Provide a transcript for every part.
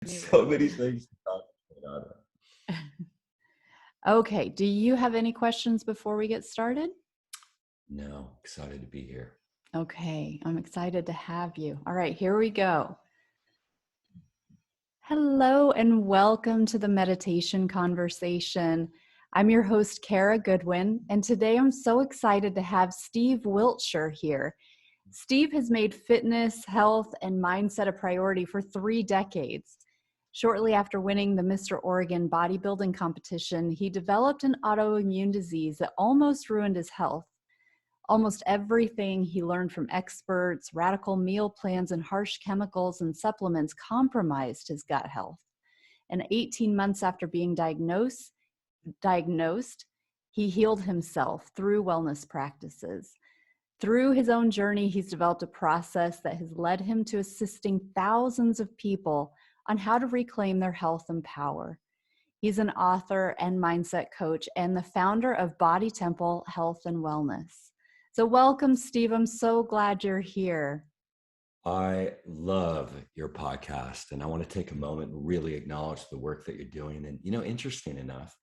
So many things to talk about. Okay, do you have any questions before we get started? No, excited to be here. Okay, I'm excited to have you. All right, here we go. Hello and welcome to the meditation conversation. I'm your host, Kara Goodwin, and today I'm so excited to have Steve Wiltshire here. Steve has made fitness, health, and mindset a priority for 3 decades. Shortly after winning the Mr. Oregon bodybuilding competition, he developed an autoimmune disease that almost ruined his health. Almost everything he learned from experts, radical meal plans, and harsh chemicals and supplements compromised his gut health. And 18 months after being diagnosed, he healed himself through wellness practices. Through his own journey, he's developed a process that has led him to assisting thousands of people on how to reclaim their health and power. He's an author and mindset coach and the founder of Body Temple Health and Wellness. So welcome, Steve. I'm so glad you're here. I love your podcast, and I want to take a moment and really acknowledge the work that you're doing. And, interesting enough,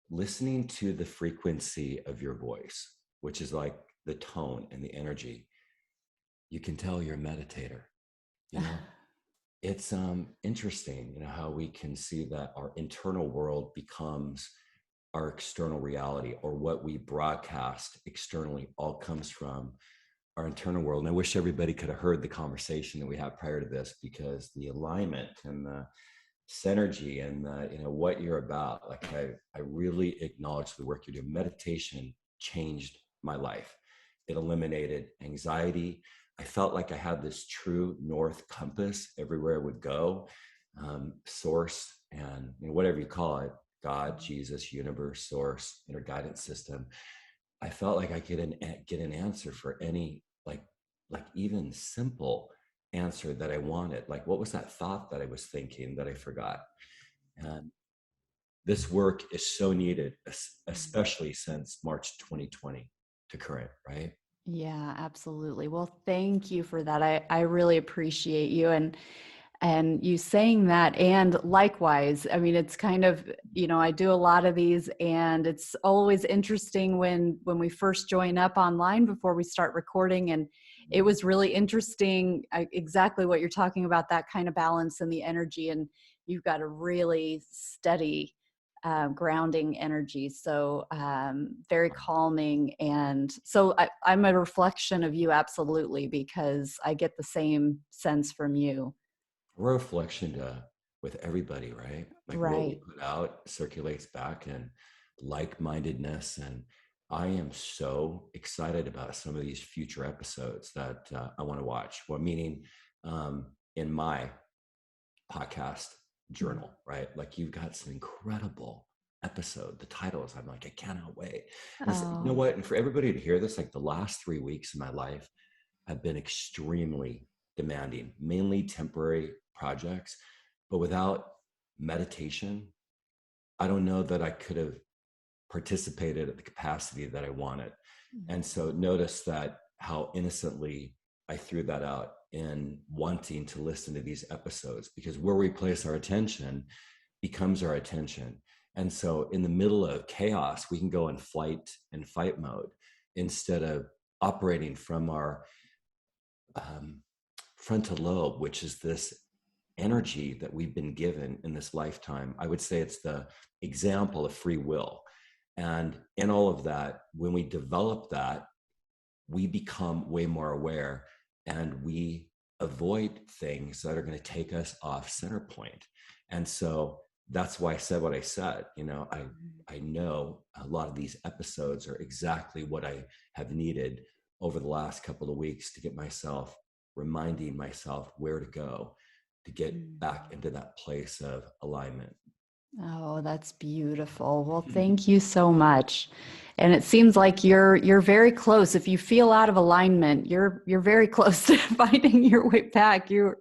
listening to the frequency of your voice, which is like the tone and the energy, you can tell you're a meditator. You know, it's interesting, how we can see that our internal world becomes our external reality, or what we broadcast externally all comes from our internal world. And I wish everybody could have heard the conversation that we had prior to this, because the alignment and the synergy and the, what you're about, like I really acknowledge the work you're doing. Meditation changed my life. It eliminated anxiety. I felt like I had this true north compass everywhere I would go, source, and whatever you call it, God, Jesus, universe, source, inner guidance system. I felt like I could get an answer for any, like even simple answer that I wanted. Like, what was that thought that I was thinking that I forgot? And this work is so needed, especially since March 2020 to current, right? Yeah, absolutely. Well, thank you for that. I really appreciate you and you saying that. And likewise, I mean, it's kind of, I do a lot of these, and it's always interesting when we first join up online before we start recording. And it was really interesting, exactly what you're talking about, that kind of balance and the energy. And you've got a really steady grounding energy. So very calming. And so I'm a reflection of you, absolutely, because I get the same sense from you. We're a reflection with everybody, right? Like what we Right. put out circulates back, and like-mindedness. And I am so excited about some of these future episodes that I want to watch. Well, meaning in my podcast journal, right? Like, you've got some incredible episode. The titles, I'm like, I cannot wait. And it's, you know Oh, what? And for everybody to hear this, like, the last 3 weeks of my life have been extremely demanding, mainly temporary projects. But without meditation, I don't know that I could have participated at the capacity that I wanted. And so notice that how innocently I threw that out in wanting to listen to these episodes, because where we place our attention becomes our attention. And so in the middle of chaos, we can go in flight and fight mode instead of operating from our frontal lobe, which is this energy that we've been given in this lifetime. I would say it's the example of free will. And in all of that, when we develop that, we become way more aware, and we avoid things that are going to take us off center point. And so that's why I said what I said. I know a lot of these episodes are exactly what I have needed over the last couple of weeks to get myself reminding myself where to go to get back into that place of alignment. oh, that's beautiful. Well, thank you so much. And it seems like you're very close. If you feel out of alignment, you're very close to finding your way back. You're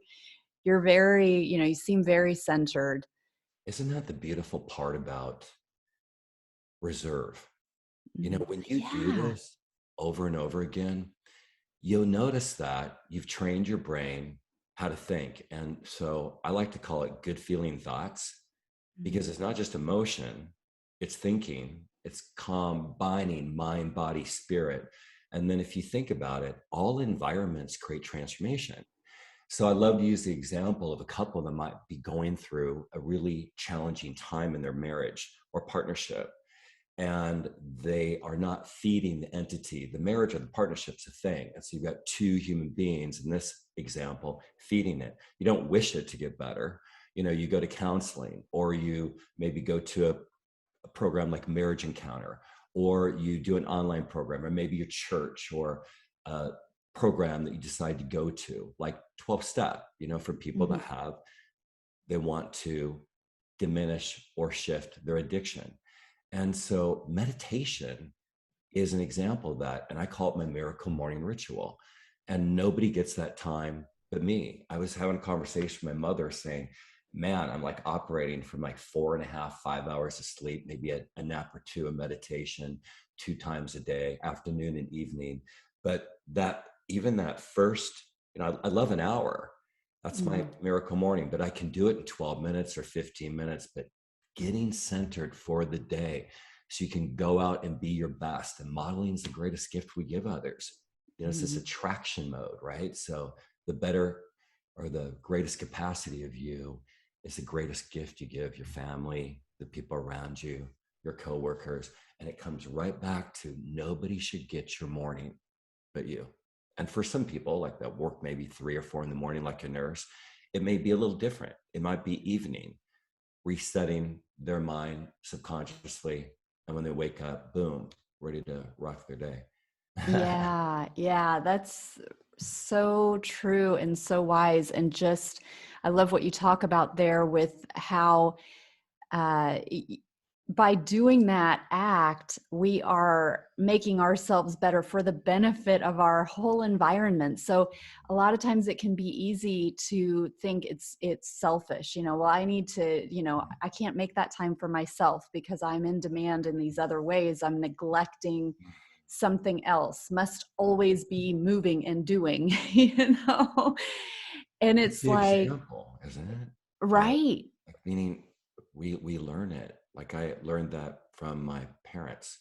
very, you seem very centered. Isn't that the beautiful part about reserve? When you do Yeah. this over and over again, you'll notice that you've trained your brain how to think. And so I like to call it good feeling thoughts, because Mhm. it's not just emotion, it's thinking, it's combining mind, body, spirit. And then if you think about it, all environments create transformation. So I love to use the example of a couple that might be going through a really challenging time in their marriage or partnership, and they are not feeding the entity. The marriage or the partnership's a thing. And so you've got two human beings in this example feeding it. You don't wish it to get better. You go to counseling, or you maybe go to a program like Marriage Encounter, or you do an online program, or maybe your church, or a program that you decide to go to, like 12 step, for people that Mhm. they want to diminish or shift their addiction. And so meditation is an example of that. And I call it my miracle morning ritual. And nobody gets that time but me. I was having a conversation with my mother saying, man, I'm like operating from like 4.5, 5 hours of sleep, maybe a nap or two, a meditation 2 times a day, afternoon and evening. But even that first, I love an hour. That's my Mhm. miracle morning, but I can do it in 12 minutes or 15 minutes. But getting centered for the day, so you can go out and be your best. And modeling is the greatest gift we give others. It's this Mhm. attraction mode, right? So the better or the greatest capacity of you is the greatest gift you give your family, the people around you, your coworkers. And it comes right back to nobody should get your morning but you. And for some people, like that work maybe 3 or 4 in the morning, like a nurse, it may be a little different. It might be evening, resetting their mind subconsciously. And when they wake up, boom, ready to rock their day. Yeah, yeah, that's so true and so wise. And just, I love what you talk about there with how uh, y- by doing that act, we are making ourselves better for the benefit of our whole environment. So a lot of times it can be easy to think it's selfish. Well, I need to, I can't make that time for myself because I'm in demand in these other ways. I'm neglecting something else. Must always be moving and doing, And That's it's the like, example, isn't it? That, right. like, meaning we learn it. Like I learned that from my parents,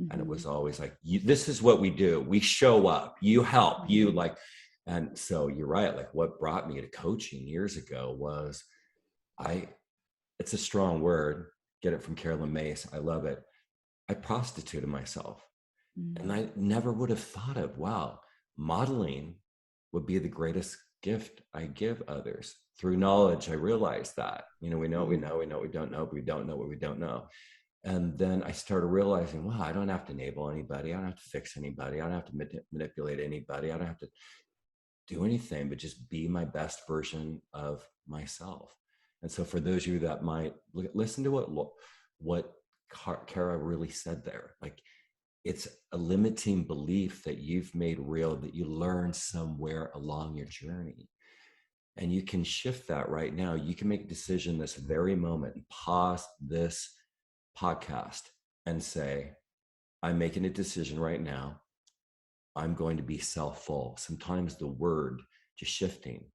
and it Mhm. was always like, this is what we do. We show up. You help. You Mhm. like, and so you're right. Like what brought me to coaching years ago was I. It's a strong word. Get it from Carolyn Mace. I love it. I prostituted myself. And Mm. I never would have thought of, wow, modeling would be the greatest gift I give others. Through knowledge, I realized that. We know what we Mhm. know, we know what we don't know, but we don't know what we don't know. And then I started realizing, wow, I don't have to enable anybody. I don't have to fix anybody. I don't have to manipulate anybody. I don't have to do anything but just be my best version of myself. And so for those of you that might listen to what Kara really said there, like it's a limiting belief that you've made real, that you learned somewhere along your journey. And you can shift that right now. You can make a decision this very moment and pause this podcast and say, I'm making a decision right now. I'm going to be self-full. Sometimes the word just shifting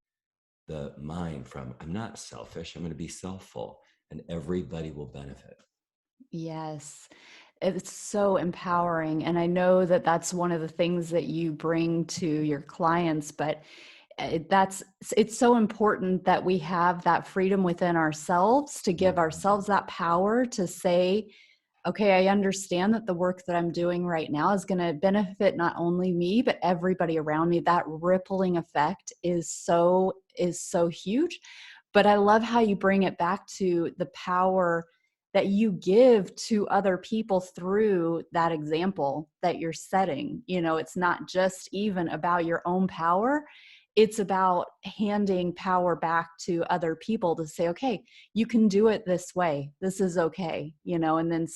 the mind from I'm not selfish, I'm going to be self-full, and everybody will benefit. Yes. It's so empowering. And I know that that's one of the things that you bring to your clients, but that's it's so important that we have that freedom within ourselves to give Mhm. ourselves that power to say, okay, I understand that the work that I'm doing right now is going to benefit not only me but everybody around me. That rippling effect is so huge. But I love how you bring it back to the power that you give to other people through that example that you're setting. It's not just even about your own power. It's about handing power back to other people to say, okay, you can do it this way. This is okay, and then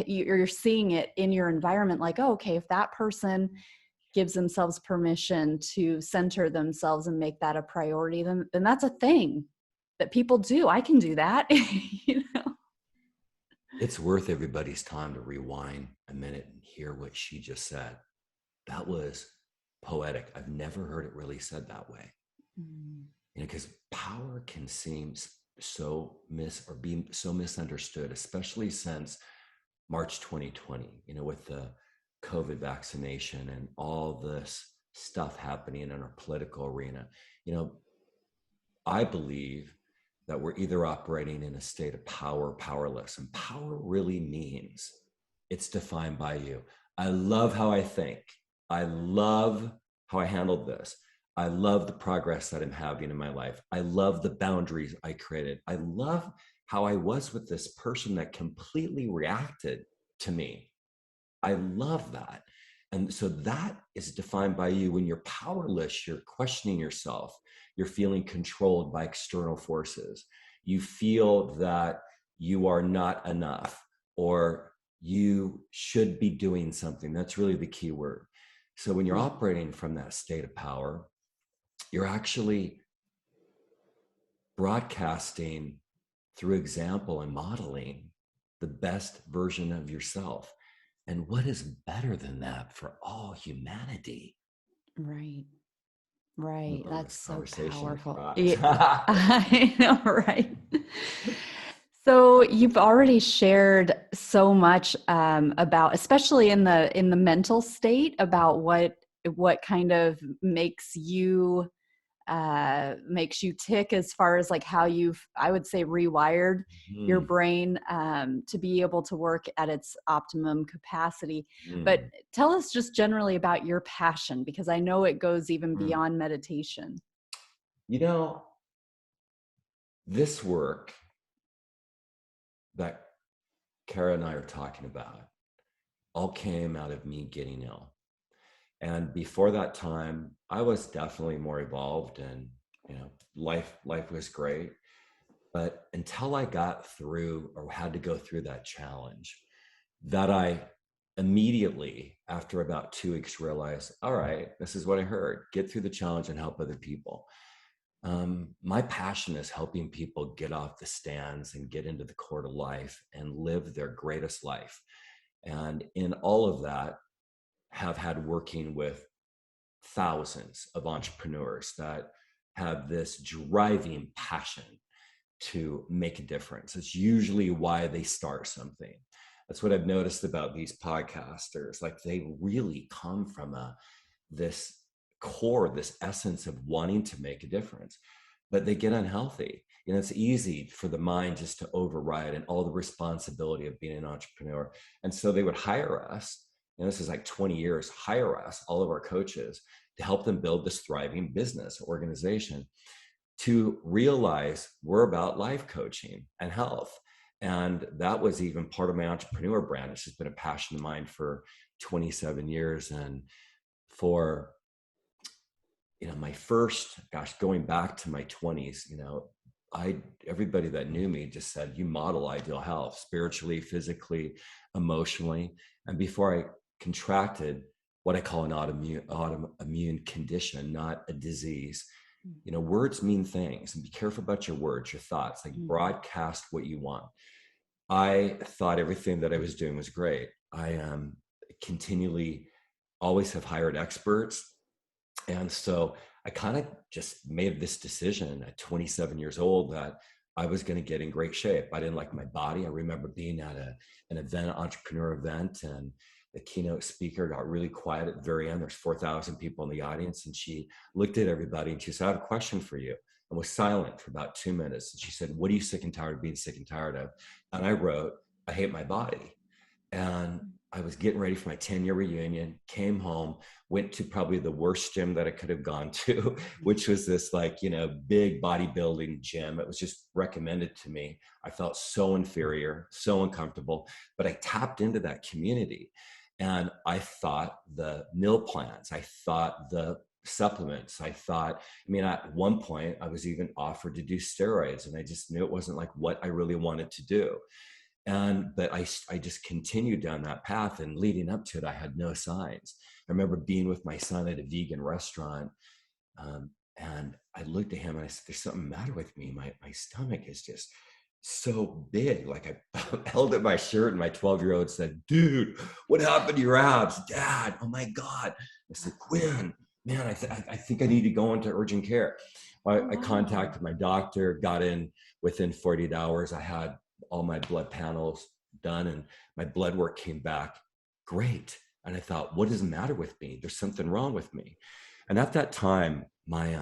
you're seeing it in your environment like, oh, okay, if that person gives themselves permission to center themselves and make that a priority, then that's a thing that people do. I can do that. It's worth everybody's time to rewind a minute and hear what she just said. That was poetic. I've never heard it really said that way. Mm. Because power can seem so be so misunderstood, especially since March 2020, with the COVID vaccination and all this stuff happening in our political arena. I believe that we're either operating in a state of power or powerless, and power really means it's defined by you. I love how I think. I love how I handled this. I love the progress that I'm having in my life. I love the boundaries I created. I love how I was with this person that completely reacted to me. I love that. And so that is defined by you. When you're powerless, you're questioning yourself. You're feeling controlled by external forces. You feel that you are not enough, or you should be doing something. That's really the key word. So when you're operating from that state of power, you're actually broadcasting through example and modeling the best version of yourself. And what is better than that for all humanity? Right. Right. Oh, That's this so conversation powerful. rocks. Yeah, I know, right? So you've already shared so much about, especially in the mental state, about what kind of makes you tick, as far as like how you've, I would say, rewired your Mm, brain to be able to work at its optimum capacity. But mm, tell us just generally about your passion, because I know it goes even mm. beyond meditation. You know, this work that Kara and I are talking about all came out of me getting ill. And before that time, I was definitely more evolved, and life was great. But until I got through, or had to go through, that challenge, that I immediately, after about 2 weeks, realized, all right, this is what I heard: get through the challenge and help other people. My passion is helping people get off the stands and get into the court of life and live their greatest life. And in all of that, have had working with thousands of entrepreneurs that have this driving passion to make a difference. It's usually why they start something. That's what I've noticed about these podcasters. Like, they really come from this core, this essence of wanting to make a difference, but they get unhealthy. It's easy for the mind just to override and all the responsibility of being an entrepreneur. And so they would hire us, and this is like 20 years, hire us, all of our coaches, to help them build this thriving business organization, to realize we're about life coaching and health. And that was even part of my entrepreneur brand. It's just been a passion of mine for 27 years. And for my first, going back to my 20s, everybody that knew me just said, you model ideal health, spiritually, physically, emotionally. And before I contracted what I call an autoimmune condition, not a disease, words mean things, and be careful about your words, your thoughts. Like, broadcast what you want. I thought everything that I was doing was great. I continually always have hired experts. And so I kind of just made this decision at 27 years old that I was going to get in great shape. I didn't like my body. I remember being at an event, entrepreneur event, and the keynote speaker got really quiet at the very end. There's 4,000 people in the audience. And she looked at everybody and she said, I have a question for you. And was silent for about 2 minutes. And she said, what are you sick and tired of being sick and tired of? And I wrote, I hate my body. And I was getting ready for my 10-year reunion, came home, went to probably the worst gym that I could have gone to, which was this big bodybuilding gym. It was just recommended to me. I felt so inferior, so uncomfortable, but I tapped into that community. And I thought the meal plans, I thought the supplements, at one point I was even offered to do steroids, and I just knew it wasn't like what I really wanted to do. But I just continued down that path, and leading up to it, I had no signs. I remember being with my son at a vegan restaurant, and I looked at him and I said, there's something the matter with me. My stomach is just so big. Like, I held up my shirt, and my 12-year-old said, dude, what happened to your abs? Dad, oh my God. I said, Quinn, man, I think I need to go into urgent care. Oh, I wow. contacted my doctor, got in within 48 hours. I had all my blood panels done and my blood work came back great. And I thought, what does the matter with me? There's something wrong with me. And at that time, my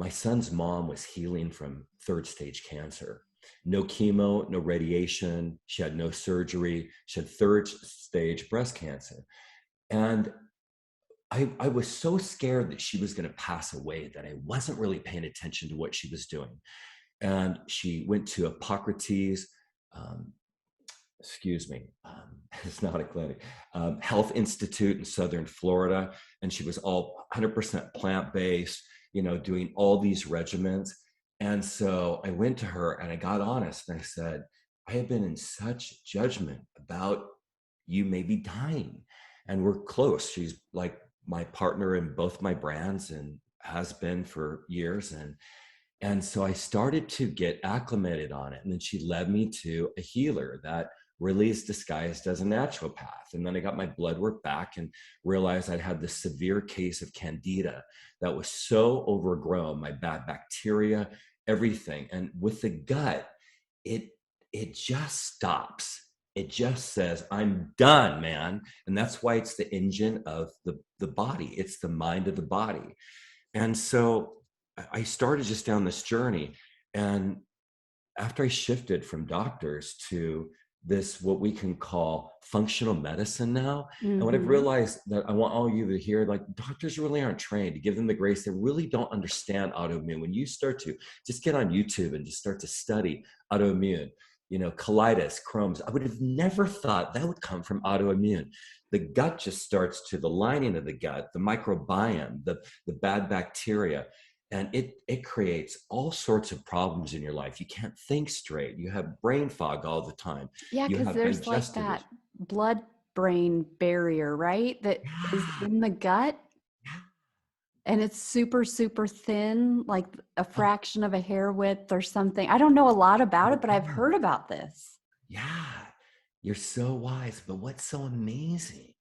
son's mom was healing from third stage cancer. No chemo, no radiation. She had no surgery. She had third stage breast cancer. And I was so scared that she was going to pass away that I wasn't really paying attention to what she was doing. And she went to Hippocrates, um, excuse me, it's not a clinic, Health Institute in Southern Florida. And she was all 100% plant based, doing all these regimens. And so I went to her and I got honest and I said, I have been in such judgment about you maybe dying. And we're close. She's like my partner in both my brands and has been for years. And so I started to get acclimated on it. And then she led me to a healer that really is disguised as a naturopath. And then I got my blood work back and realized I'd had this severe case of candida that was so overgrown, my bad bacteria, everything. And with the gut, it it just stops. It just says, I'm done, man. And that's why it's the engine of the body. It's the mind of the body. And so I started just down this journey. And after I shifted from doctors to this, what we can call functional medicine now, and what I've Mm-hmm. realized that I want all of you to hear, like doctors really aren't trained to give them the grace. They really don't understand autoimmune. When you start to just get on YouTube and just start to study autoimmune, colitis, Crohn's, I would have never thought that would come from autoimmune. The gut just starts to the lining of the gut, the microbiome, the bad bacteria, and it creates all sorts of problems in your life. You can't think straight. You have brain fog all the time. Yeah, You because have there's like digestive that issues. blood brain barrier, right? That is Yeah, in the gut yeah. and it's super, super thin, like a Oh, fraction of a hair width or something. I don't know a lot about it, but I've oh, heard about this. yeah. You're so wise. But what's so amazing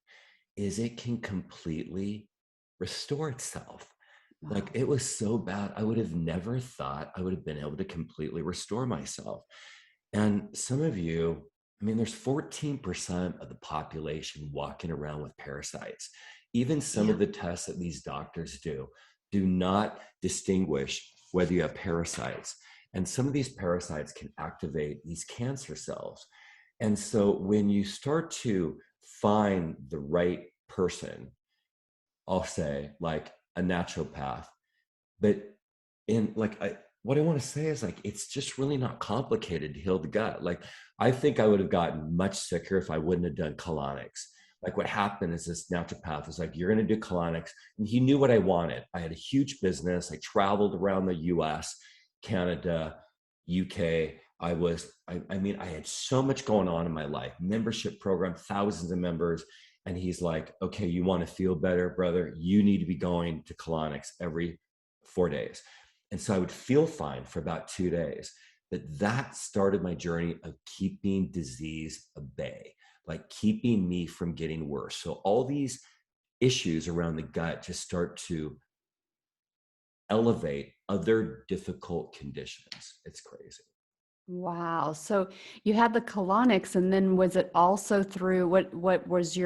is it can completely restore itself. Like Wow. it was so bad. I would have never thought I would have been able to completely restore myself. And some of you, I mean, there's 14% of the population walking around with parasites. Even some Yeah. of the tests that these doctors do not distinguish whether you have parasites. And some of these parasites can activate these cancer cells. And so when you start to find the right person, I'll say like a naturopath, but what I want to say is like it's just really not complicated to heal the gut. Like I think I would have gotten much sicker if I wouldn't have done colonics. Like what happened is this naturopath was like, you're going to do colonics. And he knew what I wanted. I had a huge business. I traveled around the US, Canada, UK. I mean, I had so much going on in my life, membership program, thousands of members. And he's like, okay, you want to feel better, brother? You need to be going to colonics every 4 days. And so I would feel fine for about 2 days. But that started my journey of keeping disease at bay, like keeping me from getting worse. So all these issues around the gut just start to elevate other difficult conditions. It's crazy. Wow. So you had the colonics and then was it also through what was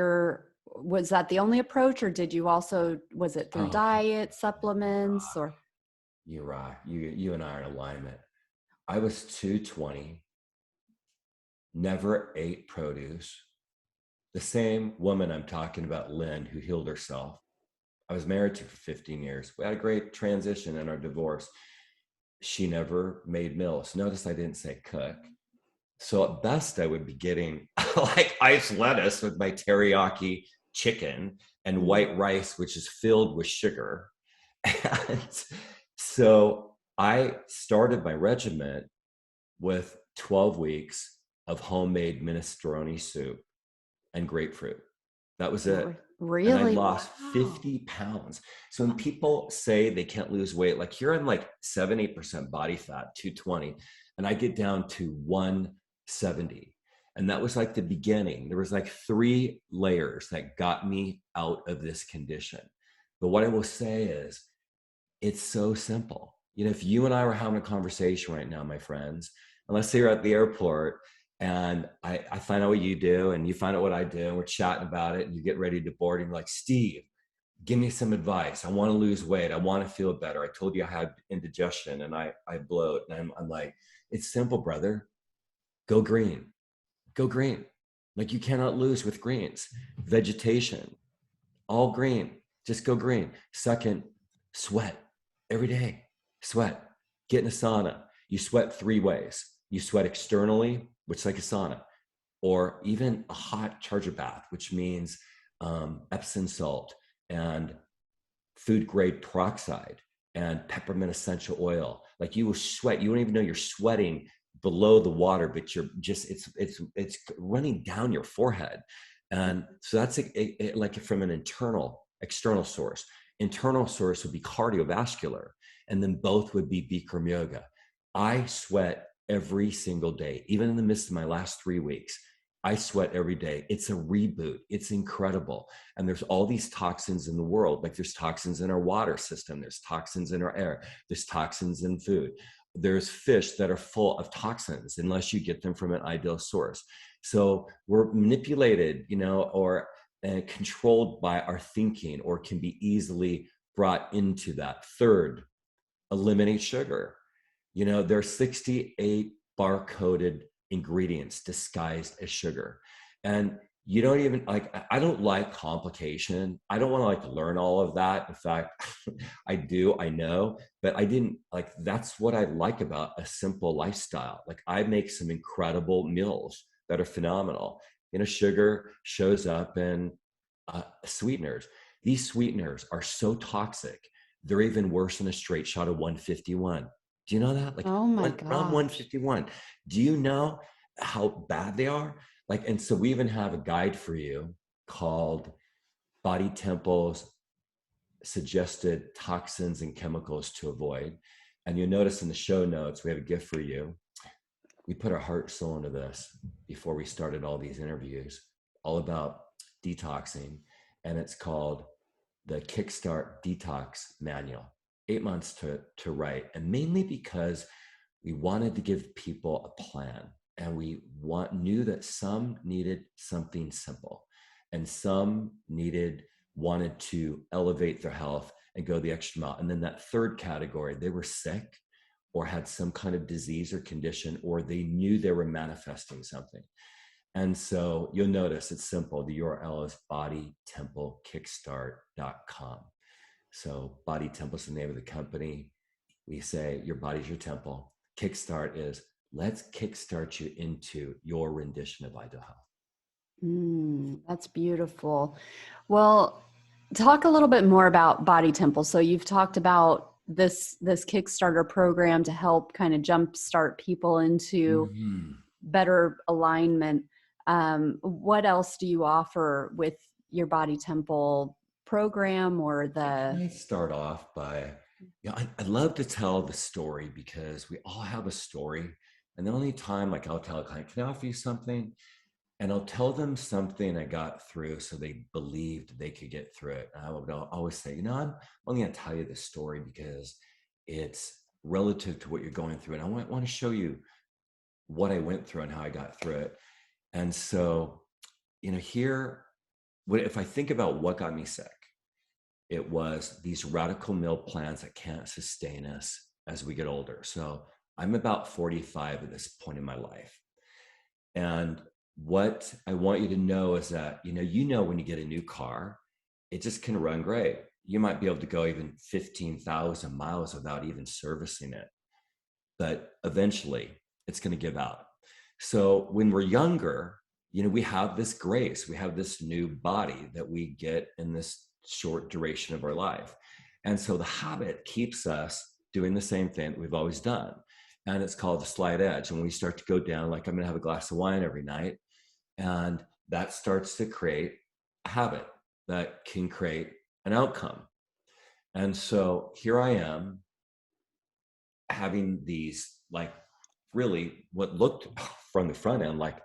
was that the only approach or did you also was it through Oh, diet, supplements or you're right. You and I are in alignment. I was 220, never ate produce. The same woman I'm talking about, Lynn, who healed herself, I was married to for 15 years. We had a great transition in our divorce. She never made meals. Notice I didn't say cook. So at best, I would be getting like iced lettuce with my teriyaki chicken and Mhm. white rice, which is filled with sugar. And so I started my regimen with 12 weeks of homemade minestrone soup and grapefruit. That was it. And I Really? lost Wow. 50 pounds. So when Oh, people say they can't lose weight, like here I'm like 7, 8% body fat, 220, and I get down to 170. And that was like the beginning. There was like 3 layers that got me out of this condition. But what I will say is It's so simple. If you and I were having a conversation right now, my friends, and let's say you're at the airport and I find out what you do and you find out what I do, and we're chatting about it, and you get ready to board, and you're like, Steve, give me some advice. I want to lose weight. I want to feel better. I told you I had indigestion and I bloat. And I'm like, it's simple, brother. Go green. Go green. Like, you cannot lose with greens. Vegetation, all green. Just go green. Second, sweat every day. Sweat. Get in a sauna. You sweat three ways. You sweat externally, which is like a sauna, or even a hot charger bath, which means Epsom salt and food grade peroxide and peppermint essential oil. Like, you will sweat. You don't even know you're sweating below the water, but you're just, it's running down your forehead. And so that's like from an external source. Internal source would be cardiovascular, and then both would be Bikram yoga. I sweat every single day, even in the midst of my last 3 weeks. I sweat every day. It's a reboot. It's incredible. And there's all these toxins in the world. Like, there's toxins in our water system. There's toxins in our air. There's toxins in food. There's fish that are full of toxins unless you get them from an ideal source. So we're manipulated, or controlled by our thinking, or can be easily brought into that. Third, eliminate sugar. There are 68 barcoded ingredients disguised as sugar. And you don't even like, I don't like complication. I don't want to like learn all of that. In fact, I know, but I didn't like, that's what I like about a simple lifestyle. Like, I make some incredible meals that are phenomenal. Sugar shows up in sweeteners. These sweeteners are so toxic. They're even worse than a straight shot of 151. Do you know that? Like, Oh my rum gosh. 151. Do you know how bad they are? Like, and so we even have a guide for you called Body Temple's Suggested Toxins and Chemicals to Avoid. And you'll notice in the show notes, we have a gift for you. We put our heart soul into this before we started all these interviews, all about detoxing. And it's called the Kickstart Detox Manual. 8 months to write, and mainly because we wanted to give people a plan, and we knew that some needed something simple, and some wanted to elevate their health and go the extra mile. And then that third category, they were sick or had some kind of disease or condition, or they knew they were manifesting something. And so you'll notice it's simple. The URL is bodytemplekickstart.com. So Body Temple is the name of the company. We say your body's your temple. Kickstart is, let's kickstart you into your rendition of ideal health. That's beautiful. Well, talk a little bit more about Body Temple. So you've talked about this Kickstarter program to help kind of jumpstart people into better alignment. What else do you offer with your Body Temple program, or the? Can I start off by, I love to tell the story, because we all have a story. And the only time, like, I'll tell a client, can I offer you something? And I'll tell them something I got through so they believed they could get through it. And I would always say, I'm only going to tell you this story because it's relative to what you're going through. And I want to show you what I went through and how I got through it. And so, here, if I think about what got me sick, it was these radical meal plans that can't sustain us as we get older. So I'm about 45 at this point in my life. And what I want you to know is that, when you get a new car, it just can run great. You might be able to go even 15,000 miles without even servicing it. But eventually it's going to give out. So when we're younger, we have this grace, we have this new body that we get in this short duration of our life. And so the habit keeps us doing the same thing that we've always done. And it's called the slight edge. And when we start to go down, like, I'm going to have a glass of wine every night, and that starts to create a habit that can create an outcome. And so here I am having these, like, really what looked from the front end like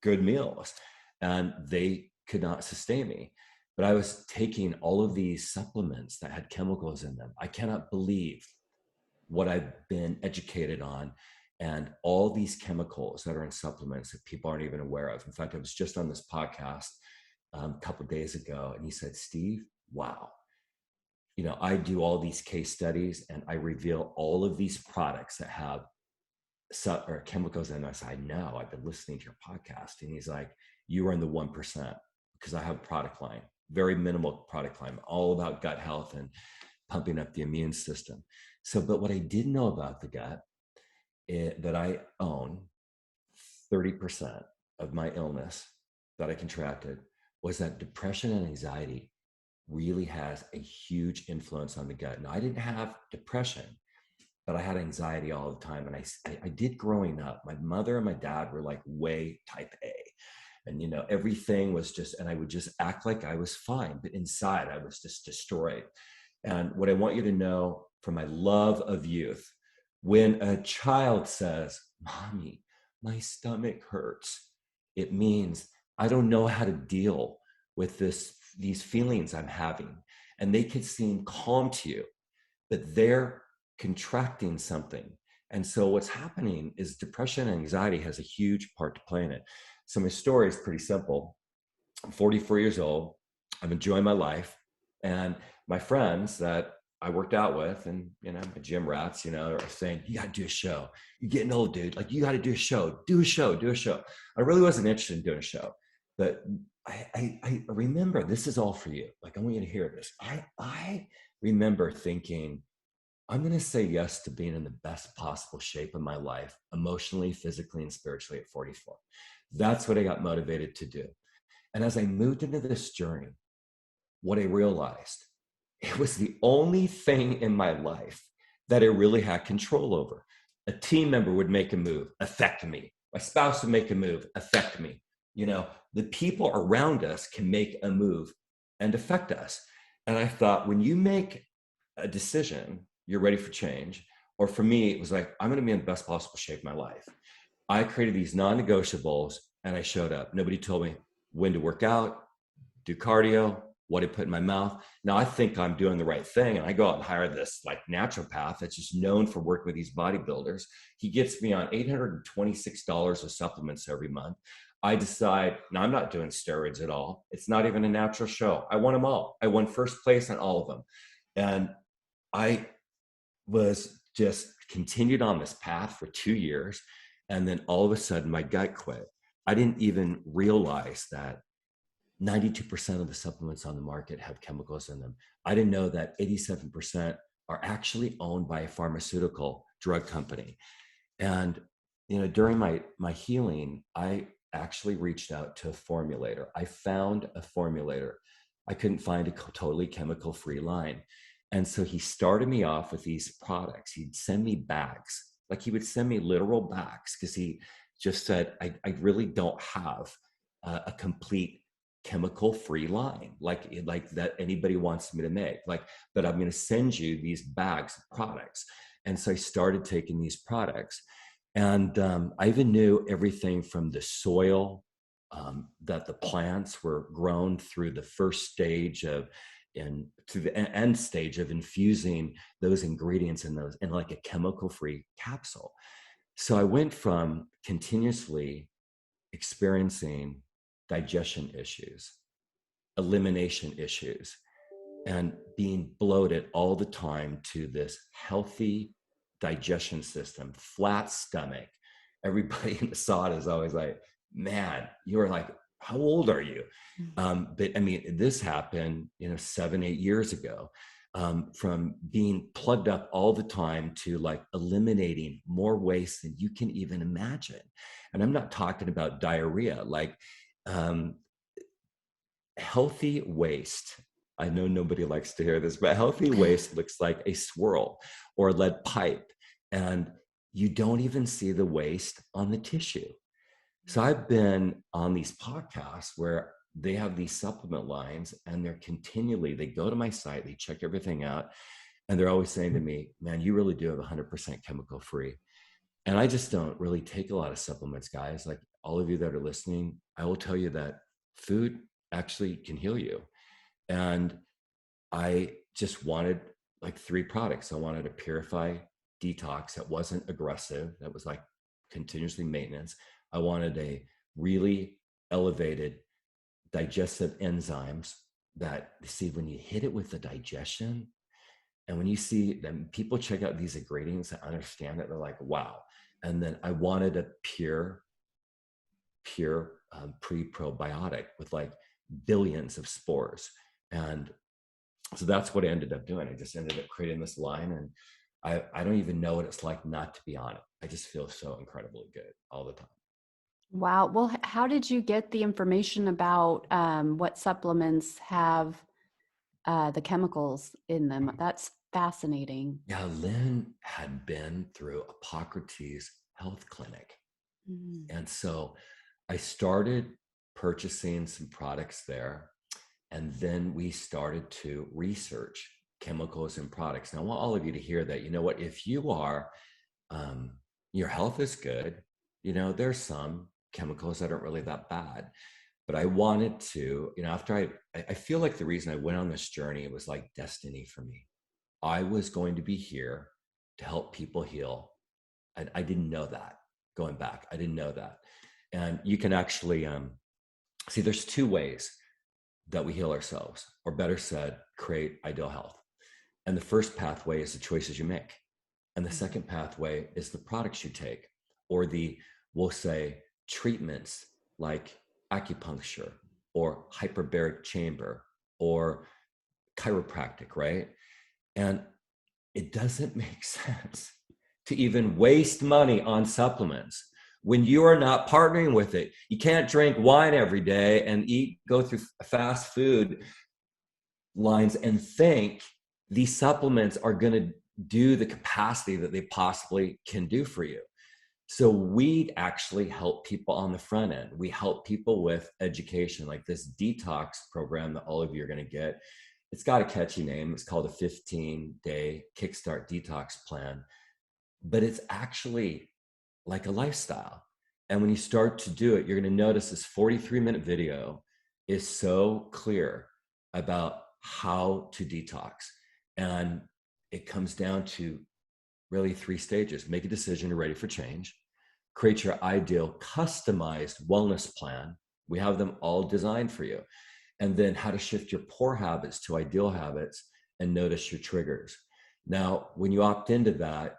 good meals, and they could not sustain me. But I was taking all of these supplements that had chemicals in them. I cannot believe what I've been educated on, and all these chemicals that are in supplements that people aren't even aware of. In fact, I was just on this podcast a couple of days ago, and he said, Steve, wow, I do all these case studies and I reveal all of these products that have or chemicals in them. I said, I know, I've been listening to your podcast. And he's like, you are in the 1%, because I have a product line, very minimal product line, all about gut health and pumping up the immune system. So, but what I didn't know about the gut, that I own 30% of my illness that I contracted, was that depression and anxiety really has a huge influence on the gut. And I didn't have depression, but I had anxiety all the time. And I did growing up. My mother and my dad were like way type A. And, everything was just, and I would just act like I was fine, but inside I was just destroyed. And what I want you to know from my love of youth, when a child says, Mommy, my stomach hurts, it means I don't know how to deal with these feelings I'm having. And they could seem calm to you, but they're contracting something. And so what's happening is depression and anxiety has a huge part to play in it. So my story is pretty simple. I'm 44 years old. I'm enjoying my life. And my friends that I worked out with, and my gym rats, are saying, you got to do a show. You're getting old, dude. Like, you got to do a show. Do a show. I really wasn't interested in doing a show, but I remember, this is all for you. Like, I want you to hear this. I remember thinking, I'm going to say yes to being in the best possible shape of my life, emotionally, physically, and spiritually at 44. That's what I got motivated to do. And as I moved into this journey, what I realized, it was the only thing in my life that I really had control over. A team member would make a move, affect me. My spouse would make a move, affect me. The people around us can make a move and affect us. And I thought, when you make a decision, you're ready for change. Or for me, it was like, I'm going to be in the best possible shape of my life. I created these non-negotiables and I showed up. Nobody told me when to work out, do cardio, what to put in my mouth. Now I think I'm doing the right thing. And I go out and hire this like naturopath that's just known for working with these bodybuilders. He gets me on $826 of supplements every month. I decide, now I'm not doing steroids at all. It's not even a natural show. I won them all. I won first place on all of them. And I was just continued on this path for 2 years. And then all of a sudden my gut quit. I didn't even realize that 92% of the supplements on the market have chemicals in them. I didn't know that 87% are actually owned by a pharmaceutical drug company. And, during my healing, I actually reached out to a formulator. I found a formulator. I couldn't find a totally chemical-free line. And so he started me off with these products. He'd send me bags, like he would send me literal bags, because he just said, I really don't have a complete chemical-free line like that anybody wants me to make. But I'm going to send you these bags of products. And so I started taking these products. And I even knew everything from the soil that the plants were grown through the first stage and to the end stage of infusing those ingredients in like a chemical-free capsule. So I went from continuously experiencing digestion issues, elimination issues, and being bloated all the time to this healthy digestion system, flat stomach. Everybody in the sauna is always like, man, you're like, how old are you? But I mean, this happened, 7-8 years ago, from being plugged up all the time to like eliminating more waste than you can even imagine. And I'm not talking about diarrhea, like healthy waste. I know nobody likes to hear this, but healthy waste looks like a swirl or a lead pipe, and you don't even see the waste on the tissue. So I've been on these podcasts where they have these supplement lines, and they go to my site, they check everything out, and they're always saying to me, man, you really do have 100% chemical free. And I just don't really take a lot of supplements, guys. Like all of you that are listening, I will tell you that food actually can heal you. And I just wanted like 3 products. I wanted a Purify Detox that wasn't aggressive, that was like continuously maintenance. I wanted a really elevated digestive enzymes that, see, when you hit it with the digestion, and when you see them, people check out these ingredients and understand it, they're like, wow. And then I wanted a pure pre-probiotic with like billions of spores. And so that's what I ended up doing. I just ended up creating this line, and I don't even know what it's like not to be on it. I just feel so incredibly good all the time. Wow. Well, how did you get the information about what supplements have the chemicals in them? That's fascinating. Yeah, Lynn had been through Hippocrates Health Clinic. Mm. And so I started purchasing some products there. And then we started to research chemicals and products. And I want all of you to hear that, you know what, if you are, um, your health is good, you know, there's some chemicals that aren't really that bad. But I wanted to, you know, after I feel like the reason I went on this journey, it was like destiny for me. I was going to be here to help people heal. And I didn't know that going back. I didn't know that. And you can actually see there's 2 ways that we heal ourselves, or better said, create ideal health. And the first pathway is the choices you make. And the second pathway is the products you take, or we'll say, treatments like acupuncture or hyperbaric chamber or chiropractic, right? And it doesn't make sense to even waste money on supplements when you are not partnering with it. You can't drink wine every day and go through fast food lines and think these supplements are going to do the capacity that they possibly can do for you. So we actually help people on the front end. We help people with education, like this detox program that all of you are going to get. It's got a catchy name. It's called a 15-day Kickstart detox plan, but it's actually like a lifestyle. And when you start to do it, you're going to notice this 43-minute video is so clear about how to detox. And it comes down to really 3 stages. Make a decision, you're ready for change. Create your ideal customized wellness plan. We have them all designed for you. And then how to shift your poor habits to ideal habits and notice your triggers. Now, when you opt into that,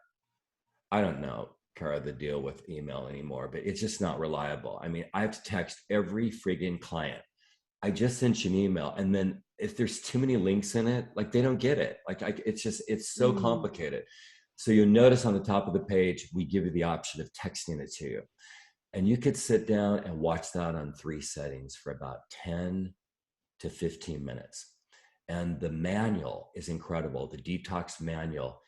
I don't know, Kara, the deal with email anymore, but it's just not reliable. I mean, I have to text every friggin' client. I just sent you an email. And then if there's too many links in it, like they don't get it. It's so Mm. complicated. So you'll notice on the top of the page, we give you the option of texting it to you. And you could sit down and watch that on 3 settings for about 10 to 15 minutes. And the manual is incredible. The detox manual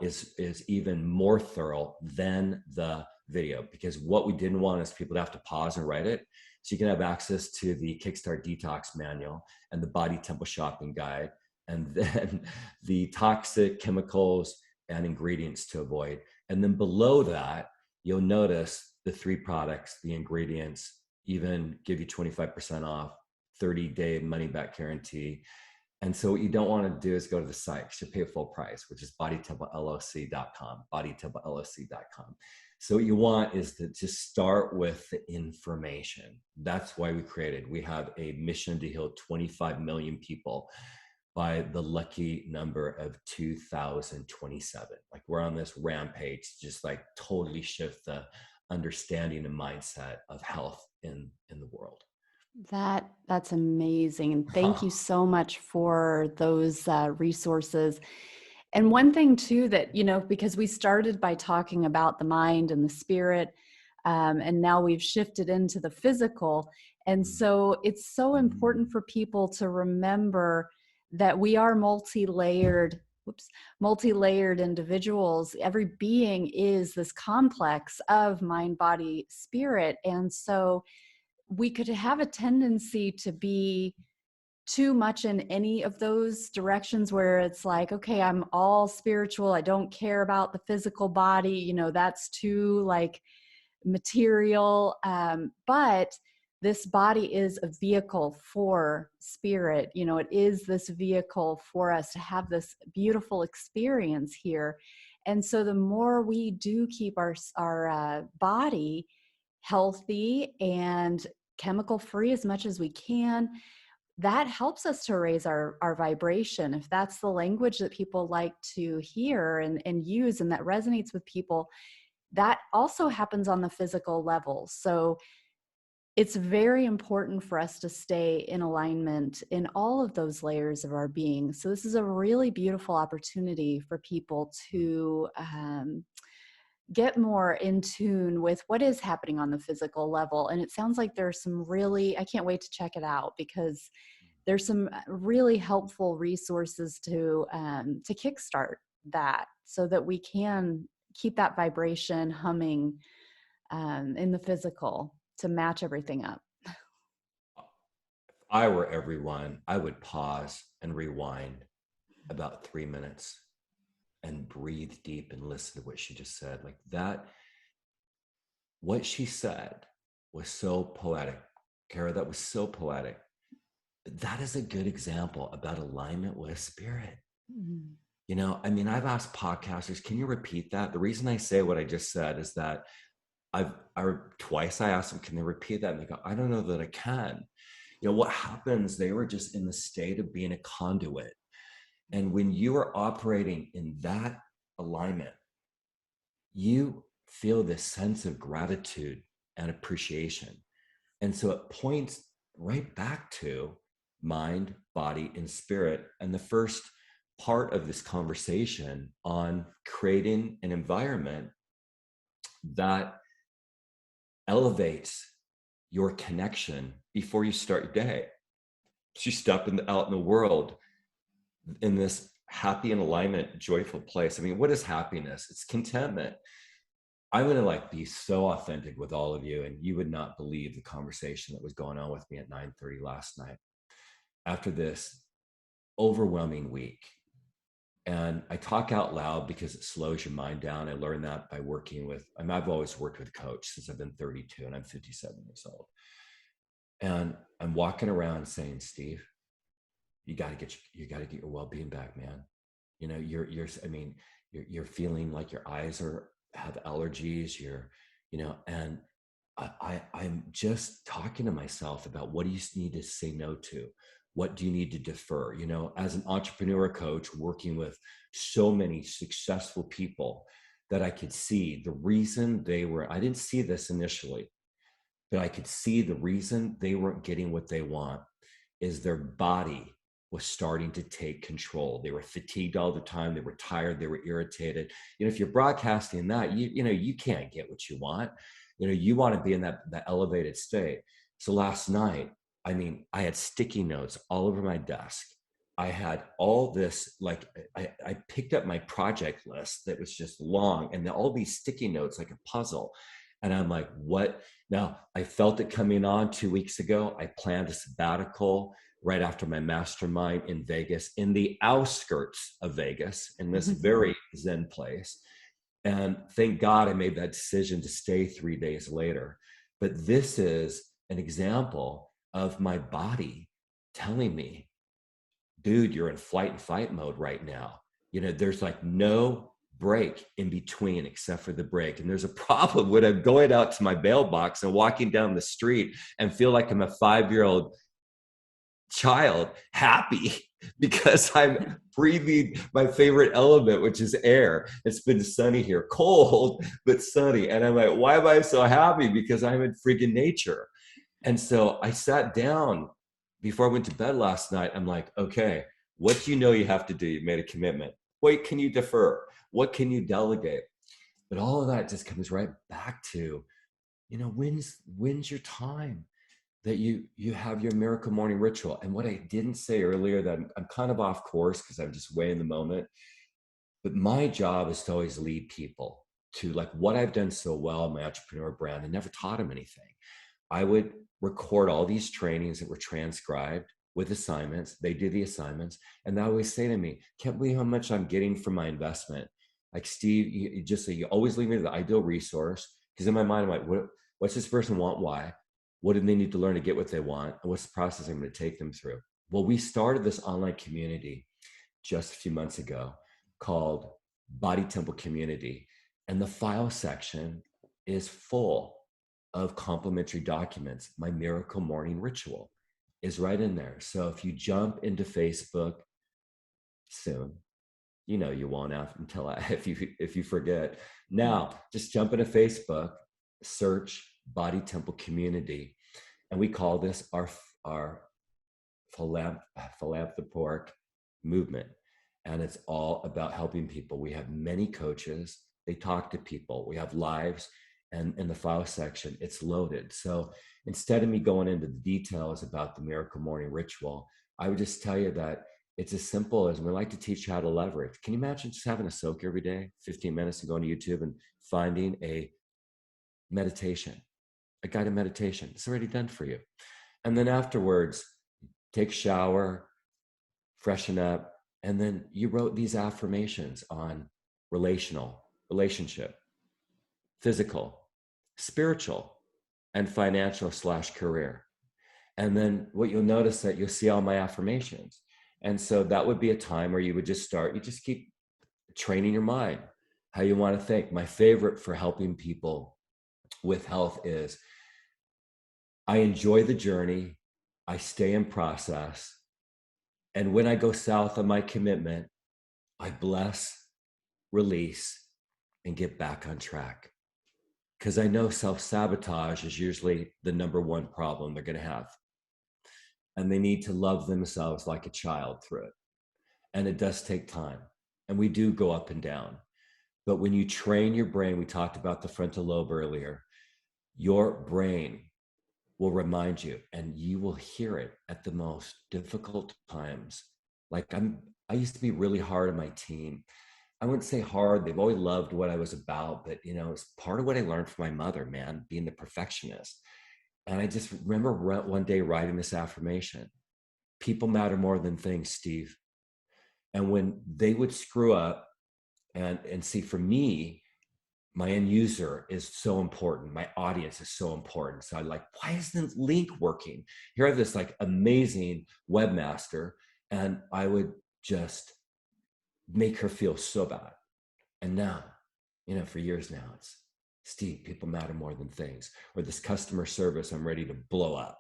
is even more thorough than the video, because what we didn't want is people to have to pause and write it. So you can have access to the Kickstart Detox manual and the Body Temple Shopping Guide, and then the toxic chemicals and ingredients to avoid. And then below that, you'll notice the 3 products, the ingredients, even give you 25% off, 30-day money-back guarantee. And so what you don't want to do is go to the site, because you pay full price, which is bodytemplellc.com, bodytemplellc.com. So what you want is to just start with the information. That's why we have a mission to heal 25 million people by the lucky number of 2027. Like, we're on this rampage to just like totally shift the understanding and mindset of health in the world. That's amazing. And thank you so much for those resources. And one thing too that, because we started by talking about the mind and the spirit, and now we've shifted into the physical. And so it's so important for people to remember that we are multi-layered individuals. Every being is this complex of mind, body, spirit. And so we could have a tendency to be too much in any of those directions, where it's like, okay, I'm all spiritual, I don't care about the physical body, that's too like material. But this body is a vehicle for spirit. You know, it is this vehicle for us to have this beautiful experience here. And so the more we do keep our body healthy and chemical free as much as we can, that helps us to raise our vibration. If that's the language that people like to hear and use, and that resonates with people, that also happens on the physical level. So it's very important for us to stay in alignment in all of those layers of our being. So this is a really beautiful opportunity for people to get more in tune with what is happening on the physical level. And it sounds like there's some really, I can't wait to check it out, because there's some really helpful resources to kickstart that, so that we can keep that vibration humming in the physical to match everything up. If I were everyone, I would pause and rewind about 3 minutes and breathe deep and listen to what she just said. Like that, what she said was so poetic. Kara, that was so poetic. That is a good example about alignment with spirit. Mm-hmm. You know, I mean, I've asked podcasters, can you repeat that? The reason I say what I just said is that twice I asked them, can they repeat that? And they go, I don't know that I can. You know, what happens, they were just in the state of being a conduit. And when you are operating in that alignment, you feel this sense of gratitude and appreciation. And so it points right back to mind, body, and spirit. And the first part of this conversation on creating an environment that elevates your connection before you start your day. So you step out in the world in this happy and alignment, joyful place. I mean, what is happiness? It's contentment. I'm going to be so authentic with all of you, and you would not believe the conversation that was going on with me at 9:30 last night after this overwhelming week. And I talk out loud because it slows your mind down. I learned that by working with, I've always worked with a coach since I've been 32 and I'm 57 years old. And I'm walking around saying, Steve, you got to get your well-being back, man. You know, you're feeling like your eyes have allergies, and I'm just talking to myself about, what do you need to say no to? What do you need to defer? You know, as an entrepreneur coach working with so many successful people, that I could see the reason I didn't see this initially, but I could see the reason they weren't getting what they want is their body was starting to take control. They were fatigued all the time. They were tired. They were irritated. You know, if you're broadcasting that, you can't get what you want. You know, you want to be in that elevated state. So last night, I mean, I had sticky notes all over my desk. I had all this, I picked up my project list that was just long, and all these sticky notes like a puzzle. And I'm like, what? Now, I felt it coming on 2 weeks ago. I planned a sabbatical right after my mastermind in Vegas, in the outskirts of Vegas, in this very zen place. And thank God I made that decision to stay 3 days later. But this is an example of my body telling me, dude, you're in flight and fight mode right now. You know, there's no break in between except for the break. And there's a problem when I'm going out to my mailbox and walking down the street and feel like I'm a 5-year-old child, happy because I'm breathing my favorite element, which is air. It's been sunny here, cold, but sunny. And I'm like, why am I so happy? Because I'm in freaking nature. And so I sat down before I went to bed last night. I'm like, okay, what do you have to do? You made a commitment. What can you defer? What can you delegate? But all of that just comes right back to, when's your time that you have your miracle morning ritual? And what I didn't say earlier, that I'm kind of off course because I'm just way in the moment, but my job is to always lead people to what I've done so well in my entrepreneur brand and never taught them anything. I would record all these trainings that were transcribed with assignments. They do the assignments. And they always say to me, can't believe how much I'm getting from my investment. Like, Steve, you always leave me to the ideal resource. Because in my mind, I'm like, what's this person want? Why? What do they need to learn to get what they want? And what's the process I'm going to take them through? Well, we started this online community just a few months ago called Body Temple Community. And the file section is full of complimentary documents. My miracle morning ritual is right in there. So if you jump into Facebook soon, you know you won't have until if you forget. Now, just jump into Facebook, search Body Temple Community, and we call this our philanthropic movement. And it's all about helping people. We have many coaches. They talk to people. We have lives. And in the file section, it's loaded. So instead of me going into the details about the miracle morning ritual, I would just tell you that it's as simple as we like to teach you how to leverage. Can you imagine just having a soak every day, 15 minutes, and going to YouTube and finding a meditation, a guided meditation? It's already done for you. And then afterwards, take a shower, freshen up, and then you wrote these affirmations on relationship, physical, spiritual, and financial/career. And then what you'll notice that you'll see all my affirmations. And so that would be a time where you would just start, you just keep training your mind, how you want to think. My favorite for helping people with health is I enjoy the journey, I stay in process, and when I go south on my commitment, I bless, release, and get back on track. Because I know self-sabotage is usually the number one problem they're going to have. And they need to love themselves like a child through it. And it does take time. And we do go up and down. But when you train your brain, we talked about the frontal lobe earlier, your brain will remind you, and you will hear it at the most difficult times. Like I used to be really hard on my team. I wouldn't say hard. They've always loved what I was about, but it's part of what I learned from my mother, man, being the perfectionist. And I just remember one day writing this affirmation: people matter more than things, Steve. And when they would screw up, and see, for me, my end user is so important. My audience is so important. So I like, why isn't link working? Here I have this like amazing webmaster, and I would just make her feel so bad. And now, for years now, it's Steve, people matter more than things. Or this customer service, I'm ready to blow up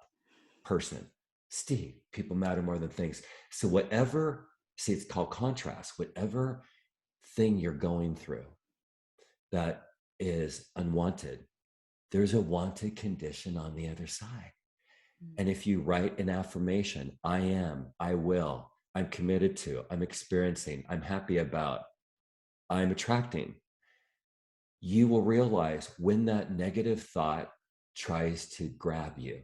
person. Steve, people matter more than things. So whatever, see, it's called contrast. Whatever thing you're going through that is unwanted, there's a wanted condition on the other side. And if you write an affirmation, I am, I will, I'm committed to, I'm experiencing, I'm happy about, I'm attracting, you will realize when that negative thought tries to grab you,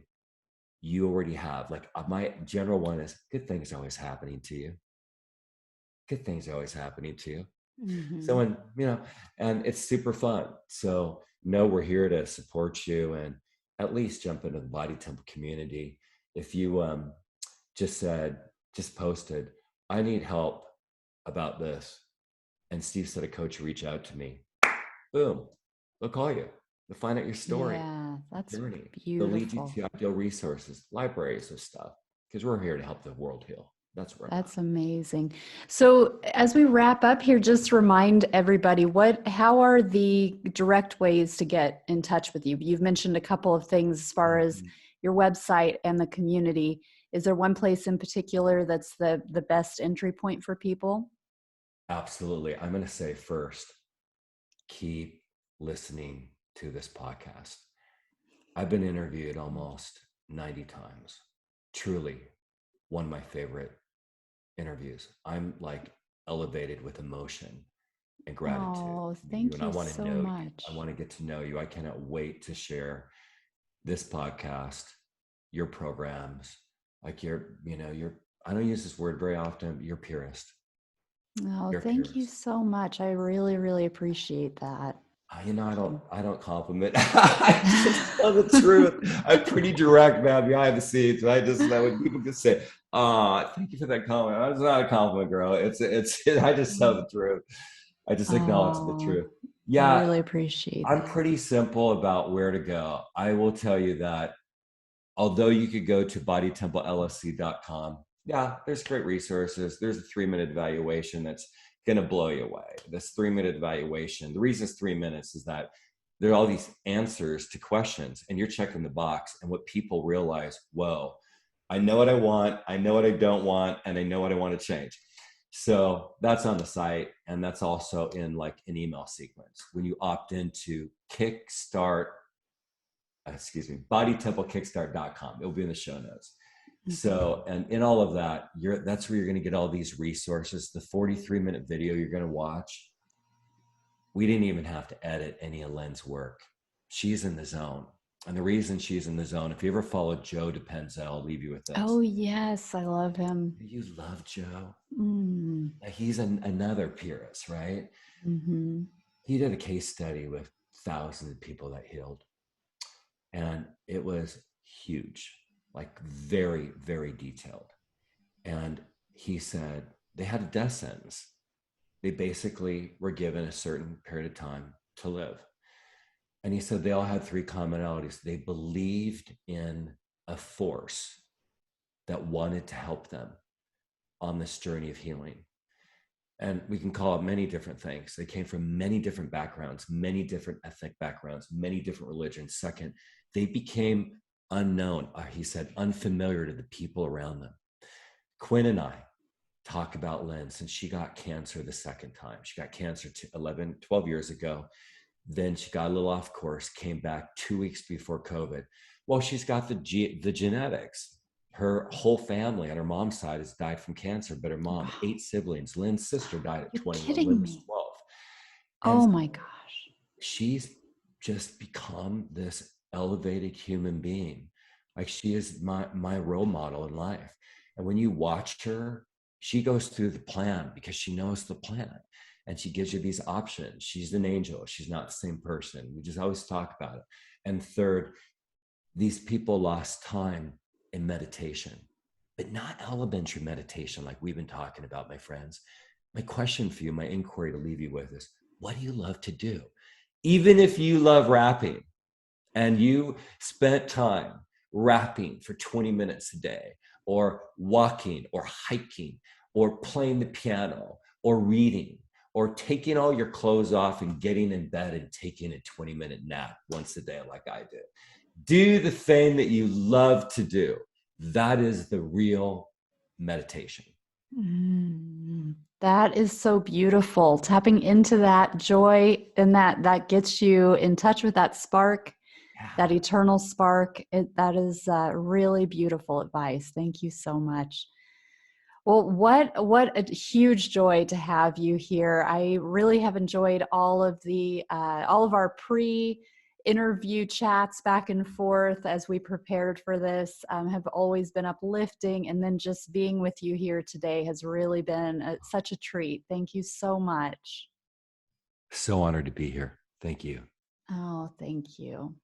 you already have, like, my general one is, good things are always happening to you. Good things are always happening to you. Mm-hmm. So, and it's super fun. So we're here to support you, and at least jump into the Body Temple community. If you just posted, I need help about this, and Steve said a coach reach out to me, boom, they'll call you. They'll find out your story. Yeah, that's journey. beautiful. They'll lead you to ideal resources, libraries of stuff, because we're here to help the world heal. That's amazing. So as we wrap up here, just remind everybody, how are the direct ways to get in touch with you? You've mentioned a couple of things as far as your website and the community. Is there one place in particular that's the best entry point for people? Absolutely. I'm going to say first, keep listening to this podcast. I've been interviewed almost 90 times. Truly one of my favorite interviews. I'm like elevated with emotion and gratitude. Oh, thank you so much. I want to get to know you. I cannot wait to share this podcast, your programs, like I don't use this word very often, you're purist. Oh, thank you so much. I really, really appreciate that. I don't compliment. I just tell the truth. I'm pretty direct, man, behind the scenes. I when people just say, "Oh, thank you for that compliment." It's not a compliment, girl. I just tell the truth. I just acknowledge the truth. Yeah, I really appreciate I'm pretty simple about where to go. I will tell you that although you could go to bodytemplellsc.com, yeah, there's great resources. There's a 3-minute evaluation that's going to blow you away. This 3-minute evaluation, the reason it's 3 minutes is that there are all these answers to questions and you're checking the box. And what people realize, whoa, I know what I want, I know what I don't want, and I know what I want to change. So that's on the site. And that's also in like an email sequence. When you opt into bodytemplelkickstart.com, it'll be in the show notes. So, and in all of that, that's where you're going to get all these resources. The 43-minute video you're going to watch, we didn't even have to edit any of Lynn's work. She's in the zone. And the reason she's in the zone, if you ever follow Joe Dispenza, I'll leave you with this. Oh, yes. I love him. You love Joe. Mm. He's another Pyrrhus, right? Mm-hmm. He did a case study with thousands of people that healed. And it was huge, like very, very detailed. And he said they had a death sentence. They basically were given a certain period of time to live. And he said they all had 3 commonalities. They believed in a force that wanted to help them on this journey of healing. And we can call it many different things. They came from many different backgrounds, many different ethnic backgrounds, many different religions. Second, they became unknown, he said, unfamiliar to the people around them. Quinn and I talk about Lynn since she got cancer the second time. She got cancer 12 years ago. Then she got a little off course, came back 2 weeks before COVID. Well, she's got the genetics. Her whole family on her mom's side has died from cancer, but her mom, wow. 8 siblings. Lynn's sister died at 21. Lynn was 12. Oh my gosh. She's just become this elevated human being. Like she is my role model in life. And when you watch her, she goes through the plan because she knows the plan. And she gives you these options. She's an angel. She's not the same person. We just always talk about it. And third, these people lost time in meditation, but not elementary meditation like we've been talking about, my friends. My question for you, my inquiry to leave you with is, what do you love to do? Even if you love rapping and you spent time rapping for 20 minutes a day, or walking, or hiking, or playing the piano, or reading, or taking all your clothes off and getting in bed and taking a 20-minute nap once a day like I did. Do the thing that you love to do. That is the real meditation. That is so beautiful. Tapping into that joy and that gets you in touch with that spark, that eternal spark. That is really beautiful advice. Thank you so much. Well, what a huge joy to have you here. I really have enjoyed all of our pre-interview chats back and forth as we prepared for this. Have always been uplifting, and then just being with you here today has really been such a treat. Thank you so much. So honored to be here. Thank you. Oh, thank you.